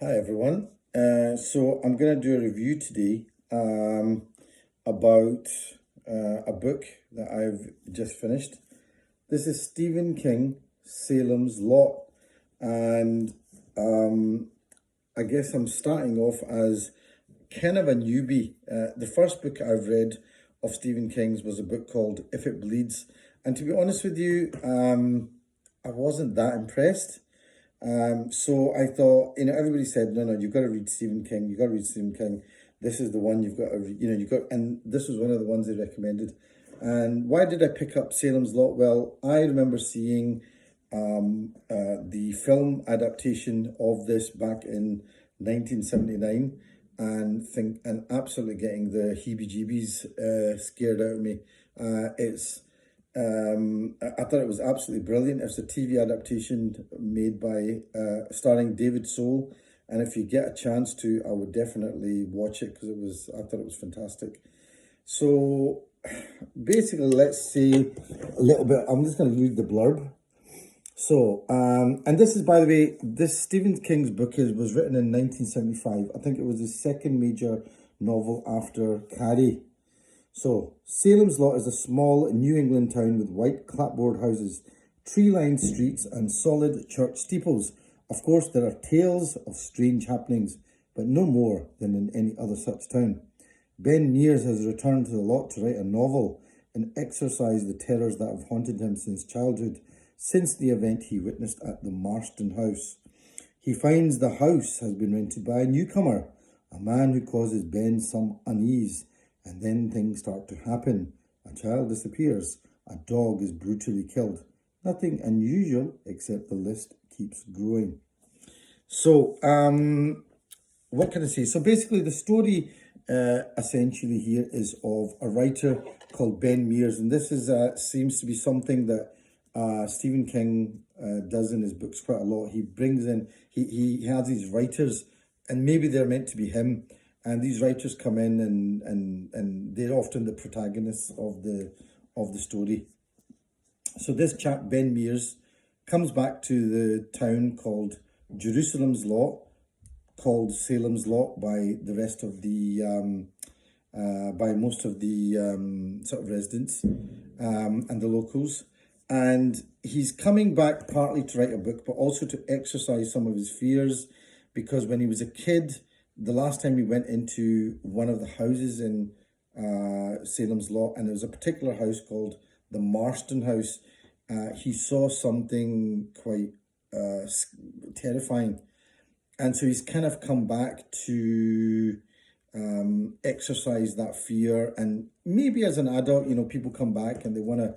Hi everyone. So I'm going to do a review today about a book that I've just finished. This is Stephen King, Salem's Lot, and I guess I'm starting off as kind of a newbie. The first book I've read of Stephen King's was a book called If It Bleeds, and to be honest with you, I wasn't that impressed. So I thought, everybody said, no, you've got to read Stephen King. You've got to read Stephen King. This is the one you've got to read. And this was one of the ones they recommended. And why did I pick up Salem's Lot? Well, I remember seeing the film adaptation of this back in 1979 and absolutely getting the heebie-jeebies scared out of me. I thought it was absolutely brilliant. It's a TV adaptation made by starring David Soul, and if you get a chance to, I would definitely watch it because I thought it was fantastic. So basically, let's say a little bit. I'm just going to read the blurb. So, and this is, by the way, this Stephen King's book was written in 1975. I think it was his second major novel after Carrie. So, Salem's Lot is a small New England town with white clapboard houses, tree-lined streets and solid church steeples. Of course, there are tales of strange happenings, but no more than in any other such town. Ben Mears has returned to the lot to write a novel and exorcise the terrors that have haunted him since childhood, since the event he witnessed at the Marston House. He finds the house has been rented by a newcomer, a man who causes Ben some unease. And then things start to happen. A child disappears. A dog is brutally killed. Nothing unusual, except the list keeps growing. So, what can I say? So basically, the story essentially here is of a writer called Ben Mears, and this is seems to be something that Stephen King does in his books quite a lot. He brings in he has these writers, and maybe they're meant to be him. And these writers come in and they're often the protagonists of the story. So this chap, Ben Mears, comes back to the town called Jerusalem's Lot, called Salem's Lot by the rest of by most of the sort of residents and the locals. And he's coming back partly to write a book, but also to exercise some of his fears, because when he was a kid, the last time he went into one of the houses in Salem's Lot, and there was a particular house called the Marston House, he saw something quite terrifying. And so he's kind of come back to exercise that fear. And maybe as an adult, people come back and they want to,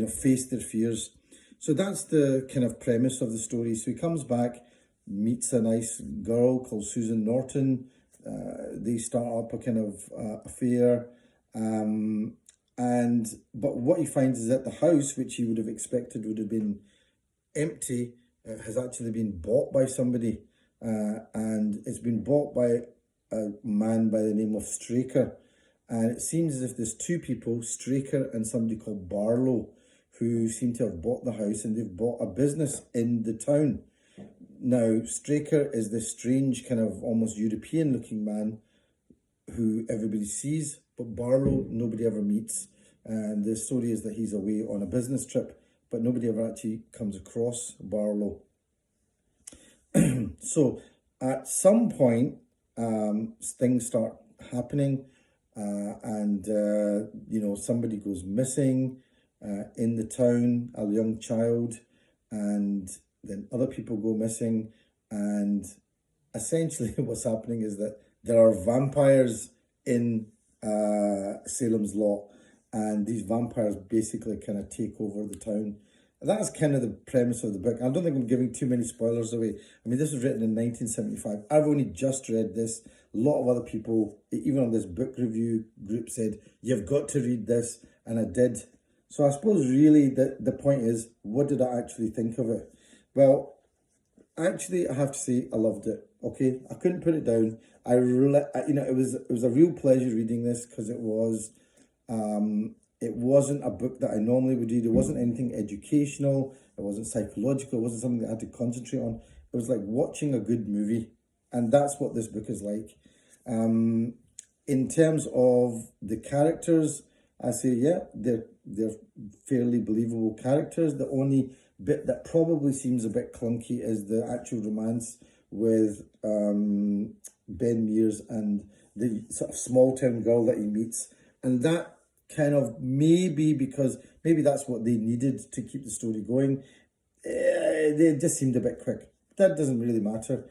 face their fears. So that's the kind of premise of the story. So he comes back, meets a nice girl called Susan Norton. They start up a kind of affair. But what he finds is that the house, which he would have expected would have been empty, has actually been bought by somebody. And it's been bought by a man by the name of Straker. And it seems as if there's two people, Straker and somebody called Barlow, who seem to have bought the house, and they've bought a business in the town. Now, Straker is this strange kind of almost European looking man who everybody sees, but Barlow nobody ever meets. And the story is that he's away on a business trip, but nobody ever actually comes across Barlow. So at some point, things start happening, and somebody goes missing in the town, a young child, and then other people go missing, and essentially what's happening is that there are vampires in Salem's Lot, and these vampires basically kind of take over the town. That's kind of the premise of the book. I don't think I'm giving too many spoilers away. I mean, this was written in 1975. I've only just read this. A lot of other people, even on this book review group, said, you've got to read this, and I did. So I suppose really the point is, what did I actually think of it? Well, actually, I have to say I loved it. Okay, I couldn't put it down. It was a real pleasure reading this, because it wasn't a book that I normally would read. It wasn't anything educational. It wasn't psychological. It wasn't something that I had to concentrate on. It was like watching a good movie. And that's what this book is like. In terms of the characters, I say, yeah, they're fairly believable characters. The only bit that probably seems a bit clunky is the actual romance with Ben Mears and the sort of small town girl that he meets. And that kind of maybe that's what they needed to keep the story going. They just seemed a bit quick. That doesn't really matter.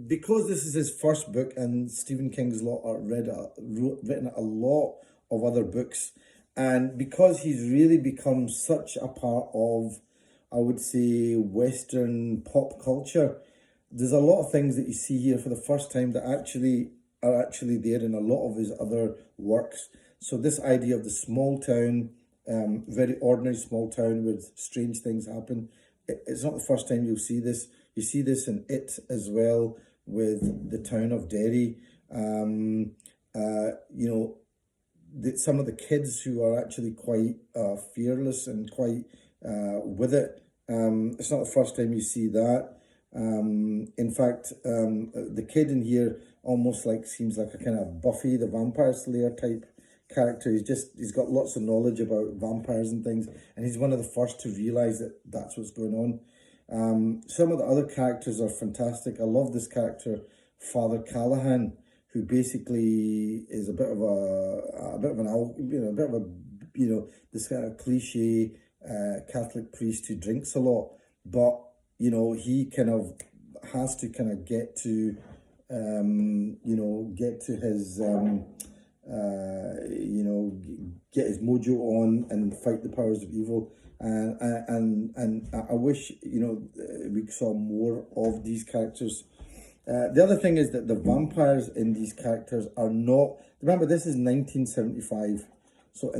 Because this is his first book, and Stephen King's written a lot of other books, and because he's really become such a part of, I would say, Western pop culture, there's a lot of things that you see here for the first time that are actually there in a lot of his other works. So this idea of the small town, very ordinary small town where strange things happen, it's not the first time you'll see this. You see this in It as well, with the town of Derry. Some of the kids who are actually quite fearless and quite with it. It's not the first time you see that. In fact, the kid in here almost seems like a kind of Buffy the Vampire Slayer type character. He's got lots of knowledge about vampires and things, and he's one of the first to realize that that's what's going on. Some of the other characters are fantastic. I love this character, Father Callahan, who basically is a bit of this kind of cliche Catholic priest who drinks a lot, but he kind of has to kind of get to his get his mojo on and fight the powers of evil. And I wish we saw more of these characters. The other thing is that the vampires in these characters are not. Remember, this is 1975, so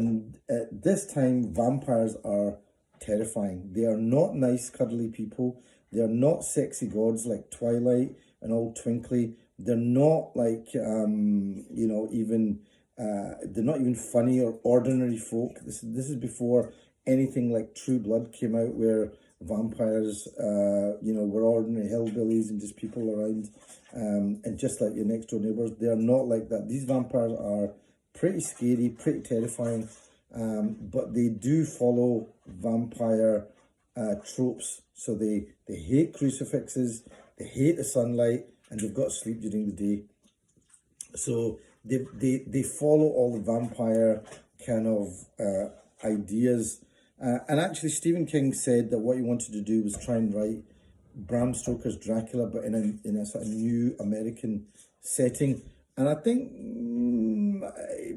at this time, vampires are terrifying. They are not nice, cuddly people. They are not sexy gods like Twilight and all twinkly. They're not even. They're not even funny or ordinary folk. This is before anything like True Blood came out, where vampires, were ordinary hillbillies and just people around, and just like your next door neighbors. They are not like that. These vampires are pretty scary, pretty terrifying, but they do follow vampire tropes. So they hate crucifixes, they hate the sunlight, and they've got to sleep during the day. So they follow all the vampire kind of ideas. And actually, Stephen King said that what he wanted to do was try and write Bram Stoker's Dracula, but in a sort of new American setting. And I think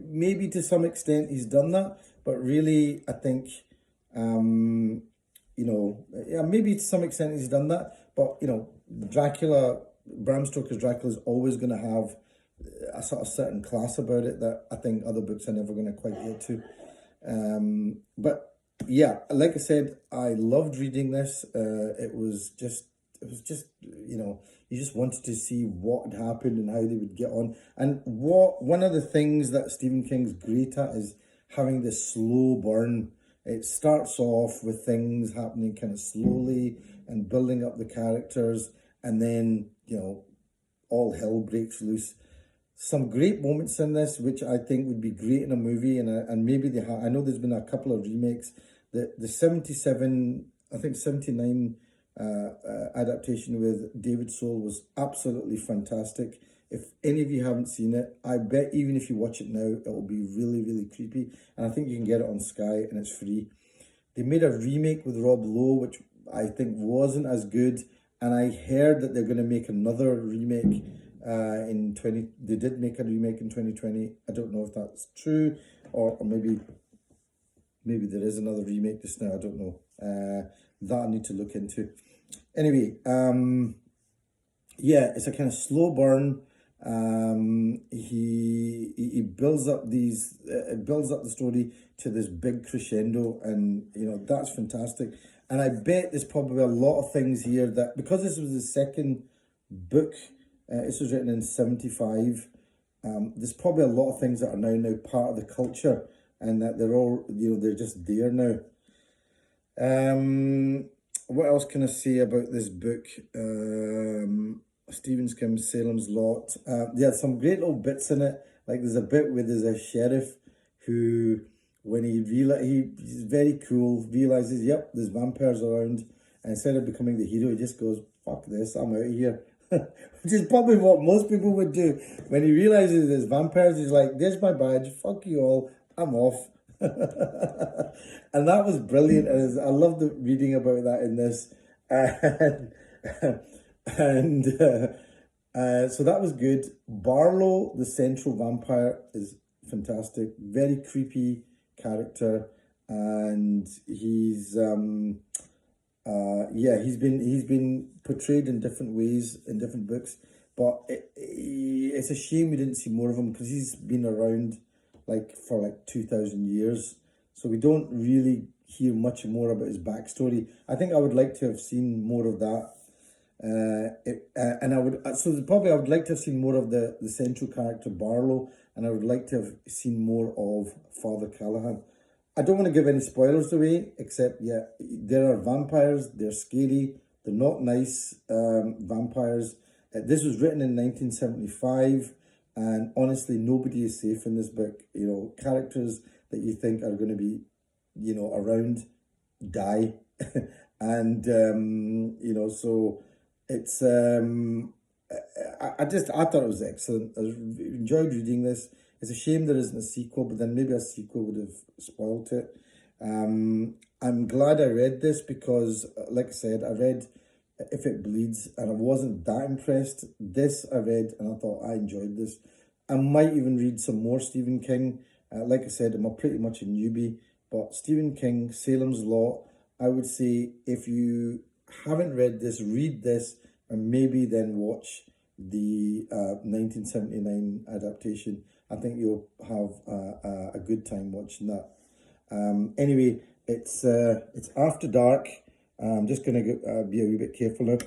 maybe to some extent he's done that, but really I think, maybe to some extent he's done that. But, Bram Stoker's Dracula is always going to have a sort of certain class about it that I think other books are never going to quite get to. But yeah, like I said, I loved reading this. It was just, you just wanted to see what had happened and how they would get on. And one of the things that Stephen King's great at is having this slow burn. It starts off with things happening kind of slowly and building up the characters, and then, all hell breaks loose. Some great moments in this, which I think would be great in a movie, and maybe they have. I know there's been a couple of remakes. The 79 adaptation with David Soul was absolutely fantastic. If any of you haven't seen it, I bet even if you watch it now, it will be really, really creepy. And I think you can get it on Sky and it's free. They made a remake with Rob Lowe, which I think wasn't as good. And I heard that they're going to make another remake they did make a remake in 2020. I don't know if that's true, or maybe there is another remake just now. I don't know. That I need to look into. Anyway, it's a kind of slow burn. He builds up the story to this big crescendo, and that's fantastic. And I bet there's probably a lot of things here that, because this was the second book, this was written in 75. There's probably a lot of things that are now part of the culture, and that they're all, they're just there now. what else can I say about this book? Stephen Kim's Salem's Lot. Yeah, some great little bits in it. Like there's a bit where there's a sheriff who, when he's very cool, realizes, yep, there's vampires around, and instead of becoming the hero, he just goes, fuck this, I'm out of here. Which is probably what most people would do. When he realizes there's vampires, he's like, there's my badge, fuck you all, I'm off. And that was brilliant. And I loved reading about that in this. And, so that was good. Barlow, the central vampire, is fantastic. Very creepy character. And he's been portrayed in different ways in different books, but it's a shame we didn't see more of him because he's been around for 2,000 years, so we don't really hear much more about his backstory. I think I would like to have seen more of that, and I would like to have seen more of the central character Barlow, and I would like to have seen more of Father Callahan. I don't want to give any spoilers away, except, yeah, there are vampires, they're scary, they're not nice vampires. This was written in 1975, and honestly, nobody is safe in this book. You know, characters that you think are going to be, around, die. And, so it's, I thought it was excellent. I enjoyed reading this. It's a shame there isn't a sequel, but then maybe a sequel would have spoilt it. I'm glad I read this because, like I said, I read If It Bleeds and I wasn't that impressed. This I read and I thought I enjoyed this. I might even read some more Stephen King. Like I said, I'm pretty much a newbie, but Stephen King, Salem's Lot, I would say if you haven't read this, read this and maybe then watch the 1979 adaptation. I think you'll have a good time watching that. Anyway, it's after dark. I'm just going to be a wee bit careful now.